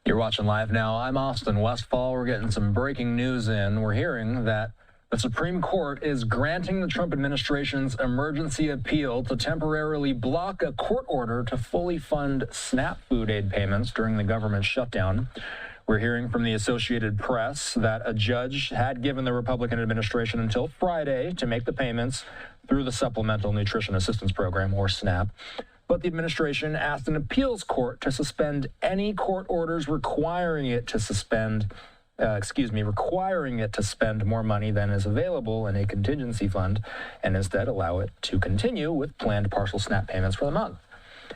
You're watching live now. I'm Austin Westfall. We're getting some breaking news in. We're hearing that the Supreme Court is granting the Trump administration's emergency appeal to temporarily block a court order to fully fund SNAP food aid payments during the government shutdown. We're hearing from the Associated Press that a judge had given the Republican administration until Friday to make the payments through the Supplemental Nutrition Assistance Program, or SNAP. But the administration asked an appeals court to suspend any court orders requiring it to spend more money than is available in a contingency fund, and instead allow it to continue with planned partial SNAP payments for the month.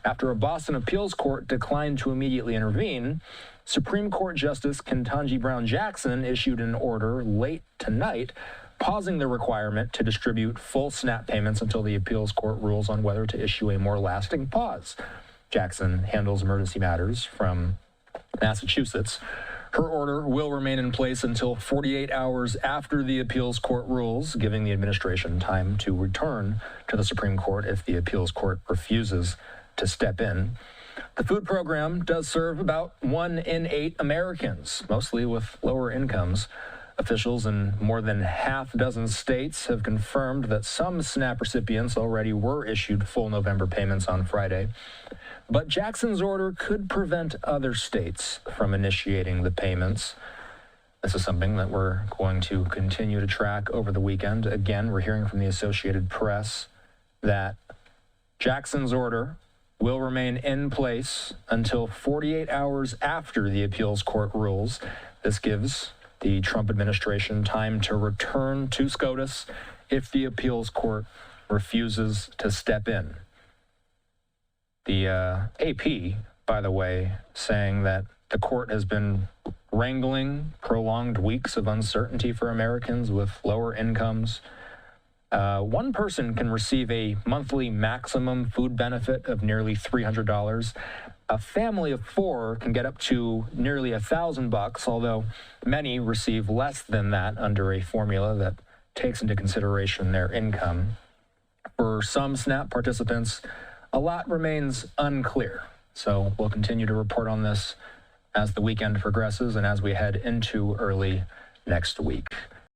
After a Boston appeals court declined to immediately intervene, Supreme Court Justice Ketanji Brown Jackson issued an order late tonight pausing the requirement to distribute full SNAP payments until the appeals court rules on whether to issue a more lasting pause. Jackson handles emergency matters from Massachusetts. Her order will remain in place until 48 hours after the appeals court rules, giving the administration time to return to the Supreme Court if the appeals court refuses to step in. The food program does serve about 1 in 8 Americans, mostly with lower incomes. Officials in more than half dozen states have confirmed that some SNAP recipients already were issued full November payments on Friday. But Jackson's order could prevent other states from initiating the payments. This is something that we're going to continue to track over the weekend. Again, we're hearing from the Associated Press that Jackson's order will remain in place until 48 hours after the appeals court rules. This gives the Trump administration time to return to SCOTUS if the appeals court refuses to step in. The AP, by the way, saying that the court has been wrangling prolonged weeks of uncertainty for Americans with lower incomes. One person can receive a monthly maximum food benefit of nearly $300. A family of 4 can get up to nearly $1,000, although many receive less than that under a formula that takes into consideration their income. For some SNAP participants, a lot remains unclear. So we'll continue to report on this as the weekend progresses and as we head into early next week.